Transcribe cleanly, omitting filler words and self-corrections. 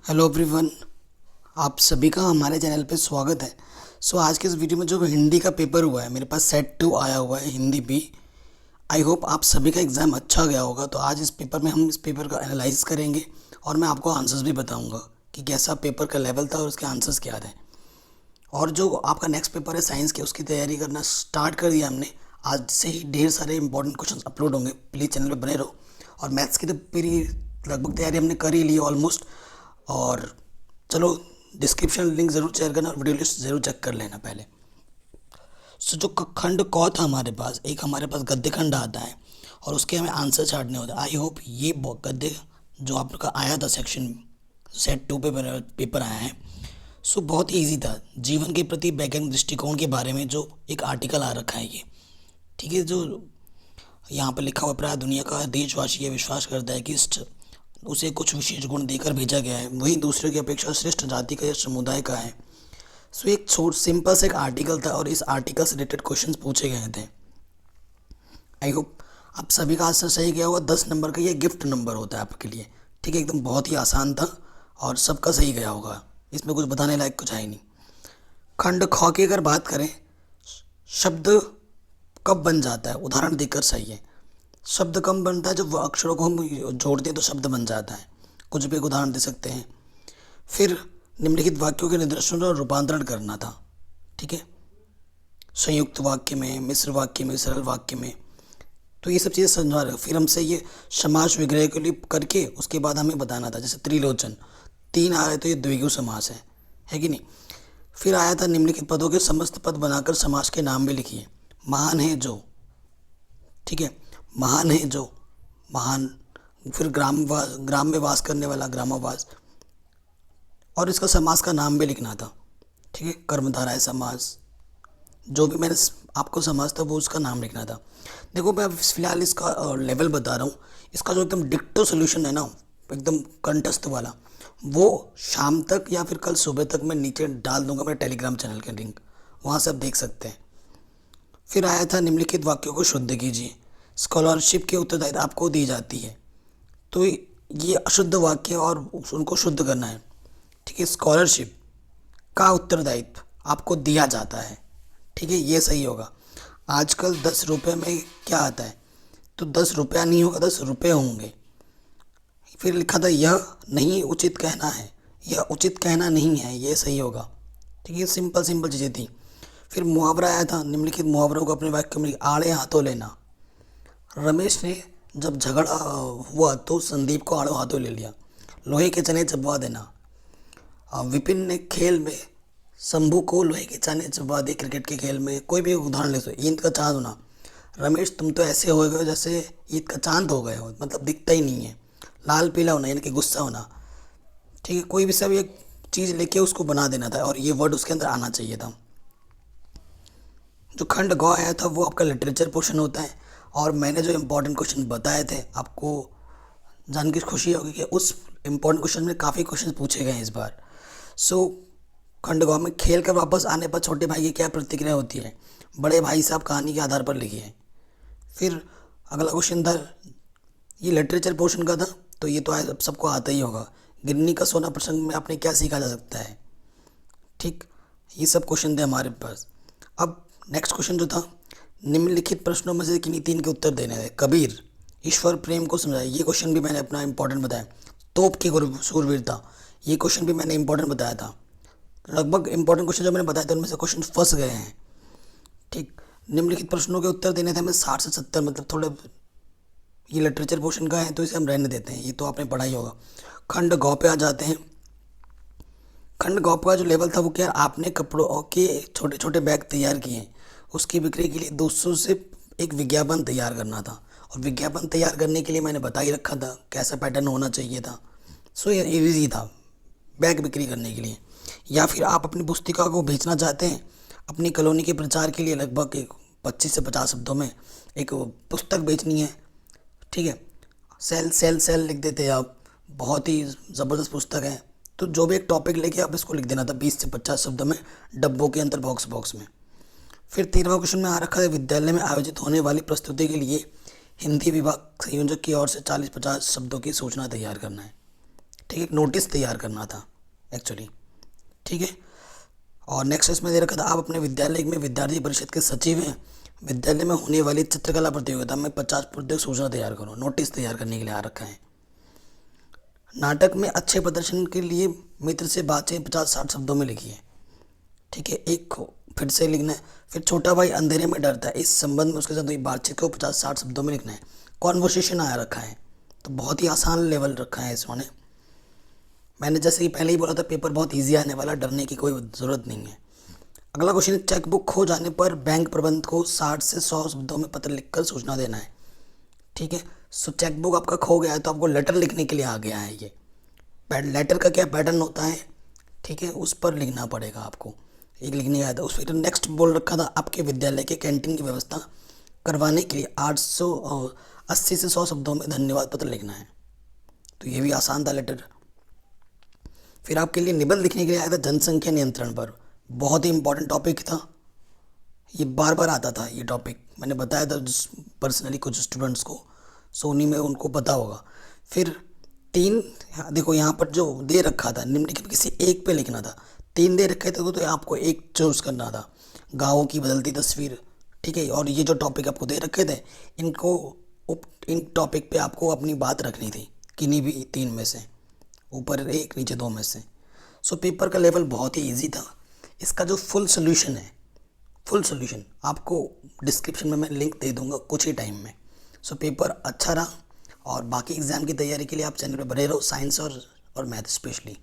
Hello everyone. आप सभी का हमारे चैनल पे स्वागत है। आज के इस वीडियो में जो हिंदी का पेपर हुआ है, मेरे पास सेट 2 आया हुआ है हिंदी भी। आई होप आप सभी का एग्ज़ाम अच्छा गया होगा। तो आज इस पेपर में हम इस पेपर का एनालाइज करेंगे और मैं आपको आंसर्स भी बताऊंगा कि कैसा पेपर का लेवल था और उसके आंसर्स क्या थे। और जो आपका नेक्स्ट पेपर है साइंस के, उसकी तैयारी करना स्टार्ट कर दिया हमने। आज से ही ढेर सारे इंपॉर्टेंट क्वेश्चन अपलोड होंगे, प्लीज़ चैनल पर बने रहो। और मैथ्स की तो मेरी लगभग तैयारी हमने कर ही ली है ऑलमोस्ट। और चलो, डिस्क्रिप्शन लिंक ज़रूर शेयर करना और वीडियो लिस्ट ज़रूर चेक कर लेना पहले। जो खंड क था हमारे पास, एक हमारे पास गद्य खंड आता है और उसके हमें आंसर छाटने होते हैं। आई होप ये गद्य जो आपका आया था सेक्शन सेट 2 पे पेपर आया है, बहुत ही ईजी था। जीवन के प्रति वैज्ञानिक दृष्टिकोण के बारे में जो एक आर्टिकल आ रखा है ये, ठीक है। जो यहाँ पर लिखा हुआ, प्राय दुनिया का देशवासी यह विश्वास करता है कि उसे कुछ विशेष गुण देकर भेजा गया है, वही दूसरे की अपेक्षा श्रेष्ठ जाति का या समुदाय का है। एक छोट सिंपल सा एक आर्टिकल था और इस आर्टिकल से रिलेटेड क्वेश्चंस पूछे गए थे। आई होप आप सभी का आंसर सही गया होगा। 10 नंबर का ये गिफ्ट नंबर होता है आपके लिए, ठीक है। एकदम बहुत ही आसान था और सबका सही गया होगा, इसमें कुछ बताने लायक कुछ है ही नहीं। खंड ख की अगर बात करें, शब्द कब बन जाता है, उदाहरण देकर सही है। शब्द कम बनता है जब अक्षरों को हम जोड़ते हैं तो शब्द बन जाता है। कुछ भी एक उदाहरण दे सकते हैं। फिर निम्नलिखित वाक्यों के निदर्शन और रूपांतरण करना था, ठीक है। संयुक्त वाक्य में, मिश्र वाक्य में, सरल वाक्य में, तो ये सब चीज़ें समझा रहे हो। फिर हमसे ये समास विग्रह के लिए करके उसके बाद हमें बताना था, जैसे त्रिलोचन 3 आ रहे तो ये द्विगु समास है कि नहीं। फिर आया था निम्नलिखित पदों के समस्त पद बनाकर समास के नाम भी लिखिए। महान है जो, ठीक है, महान है जो, महान। फिर ग्राम में वास करने वाला, ग्रामावास। और इसका समास का नाम भी लिखना था, ठीक है। कर्मधारय समास, जो भी मैंने आपको समास था वो उसका नाम लिखना था। देखो, मैं फिलहाल इसका लेवल बता रहा हूँ। इसका जो एकदम डिक्टो सोल्यूशन है ना, एकदम कंठस्थ वाला, वो शाम तक या फिर कल सुबह तक मैं नीचे डाल दूंगा मेरे टेलीग्राम चैनल के लिंक, वहाँ से आप देख सकते हैं। फिर आया था निम्नलिखित वाक्यों को शुद्ध कीजिए। स्कॉलरशिप की उत्तरदायित्व आपको दी जाती है, तो ये अशुद्ध वाक्य और उनको शुद्ध करना है, ठीक है। स्कॉलरशिप का उत्तरदायित्व आपको दिया जाता है, ठीक है, ये सही होगा। आजकल 10 रुपये में क्या आता है, तो 10 रुपया नहीं होगा, 10 रुपये होंगे। फिर लिखा था यह नहीं उचित कहना है, यह उचित कहना नहीं है, ये सही होगा, ठीक है। सिंपल सिंपल चीज़ें थी। फिर मुहावरा आया था, निम्नलिखित मुहावरों को अपने वाक्य में आड़े हाथों लेना। रमेश ने जब झगड़ा हुआ तो संदीप को आड़े हाथों ले लिया। लोहे के चने चबवा देना। विपिन ने खेल में शंभू को लोहे के चने चबवा दिए। क्रिकेट के खेल में कोई भी उदाहरण ले सकते। ईद का चांद होना, रमेश तुम तो ऐसे हो गए जैसे ईद का चांद हो गए हो, मतलब दिखता ही नहीं है। लाल पीला होना यानी कि गुस्सा होना, ठीक है। कोई भी सब एक चीज़ लेके उसको बना देना था और ये वर्ड उसके अंदर आना चाहिए था। जो खंड गौ आया था वो आपका लिटरेचर पोर्शन होता है। और मैंने जो इम्पोर्टेंट क्वेश्चन बताए थे आपको जान के खुशी होगी कि उस इम्पोर्टेंट क्वेश्चन में काफ़ी क्वेश्चन पूछे गए हैं इस बार। सो खंडगांव में खेल कर वापस आने पर छोटे भाई की क्या प्रतिक्रिया होती है, बड़े भाई साहब कहानी के आधार पर लिखिए। फिर अगला क्वेश्चन था, ये लिटरेचर पोर्शन का था, तो ये तो सबको आता ही होगा। गिन्नी का सोना प्रसंग में आपने क्या सीखा जा सकता है, ठीक। ये सब क्वेश्चन थे हमारे पास। अब नेक्स्ट क्वेश्चन जो था, निम्नलिखित प्रश्नों में से किन्हीं 3 के उत्तर देने थे। कबीर ईश्वर प्रेम को समझाए, ये क्वेश्चन भी मैंने अपना इंपॉर्टेंट बताया। तोप की शूरवीरता, ये क्वेश्चन भी मैंने इंपॉर्टेंट बताया था। लगभग इंपॉर्टेंट क्वेश्चन जो मैंने बताए थे उनमें से क्वेश्चन फंस गए हैं, ठीक। निम्नलिखित प्रश्नों के उत्तर देने थे हमें 60 से 70, मतलब थोड़े ये लिटरेचर पोर्शन का है तो इसे हम रहने देते हैं, ये तो आपने पढ़ा ही होगा। खंड गौ पे आ जाते हैं। खंड गौ का जो लेवल था वो क्या, आपने कपड़ों के छोटे छोटे बैग तैयार किए, उसकी बिक्री के लिए 200 से एक विज्ञापन तैयार करना था। और विज्ञापन तैयार करने के लिए मैंने बता ही रखा था कैसा पैटर्न होना चाहिए था। ये ईजी था बैग बिक्री करने के लिए। या फिर आप अपनी पुस्तिका को बेचना चाहते हैं, अपनी कॉलोनी के प्रचार के लिए लगभग एक 25 से 50 शब्दों में एक पुस्तक बेचनी है, ठीक है। सेल सेल सेल लिख देते हैं आप, बहुत ही ज़बरदस्त पुस्तक है। तो जो भी एक टॉपिक लेके आप इसको लिख देना था 20 से 50 शब्दों में, डब्बों के अंदर बॉक्स बॉक्स में। फिर 13वां क्वेश्चन में आ रखा है, विद्यालय में आयोजित होने वाली प्रस्तुति के लिए हिंदी विभाग संयोजक की ओर से 40-50 शब्दों की सूचना तैयार करना है, ठीक है, एक नोटिस तैयार करना था एक्चुअली। ठीक है, और नेक्स्ट इसमें दे रखा था, आप अपने विद्यालय में विद्यार्थी परिषद के सचिव हैं, विद्यालय में होने वाली चित्रकला प्रतियोगिता में 50 पृथक सूचना तैयार करो। नोटिस तैयार करने के लिए आ रखा है। नाटक में अच्छे प्रदर्शन के लिए मित्र से बातचीत 50-60 शब्दों में लिखिए। ठीक है, एक को फिर से लिखना है। फिर छोटा भाई अंधेरे में डरता है, इस संबंध में उसके साथ हुई बातचीत को 50-60 शब्दों में लिखना है। कॉन्वर्सेशन आया रखा है, तो बहुत ही आसान लेवल रखा है इसमें। मैंने जैसे कि पहले ही बोला था, पेपर बहुत ईजी आने वाला, डरने की कोई ज़रूरत नहीं है। अगला क्वेश्चन है, चेकबुक खो जाने पर बैंक प्रबंधक को 60 से 100 शब्दों में पत्र लिखकर सूचना देना है। ठीक है, सो चेकबुक आपका खो गया है तो आपको लेटर लिखने के लिए आ गया है ये। लेटर का क्या पैटर्न होता है, ठीक है, उस पर लिखना पड़ेगा आपको। एक लिखने आया था। उस फिर नेक्स्ट बोल रखा था, आपके विद्यालय के कैंटीन की व्यवस्था करवाने के लिए 880 से 100 शब्दों में धन्यवाद पत्र लिखना है। तो ये भी आसान था लेटर। फिर आपके लिए निबंध लिखने के लिए आया था जनसंख्या नियंत्रण पर। बहुत ही इंपॉर्टेंट टॉपिक था, ये बार बार आता था ये टॉपिक, मैंने बताया था पर्सनली कुछ स्टूडेंट्स को, सोनी में उनको पता होगा। फिर 3 देखो यहाँ पर जो दे रखा था, निम्नलिखित में किसी एक पे लिखना था। 3 दे रखे थे तो आपको एक चूज करना था। गाँव की बदलती तस्वीर, ठीक है, और ये जो टॉपिक आपको दे रखे थे, इन टॉपिक पे आपको अपनी बात रखनी थी, किन्हीं भी 3 में से, ऊपर 1 नीचे 2 में से। सो पेपर का लेवल बहुत ही इजी था। इसका जो फुल सोल्यूशन है, फुल सोल्यूशन आपको डिस्क्रिप्शन में मैं लिंक दे दूंगा कुछ ही टाइम में। सो पेपर अच्छा रहा, और बाकी एग्ज़ाम की तैयारी के लिए आप चैनल पर बने रहो, साइंस और मैथ स्पेशली।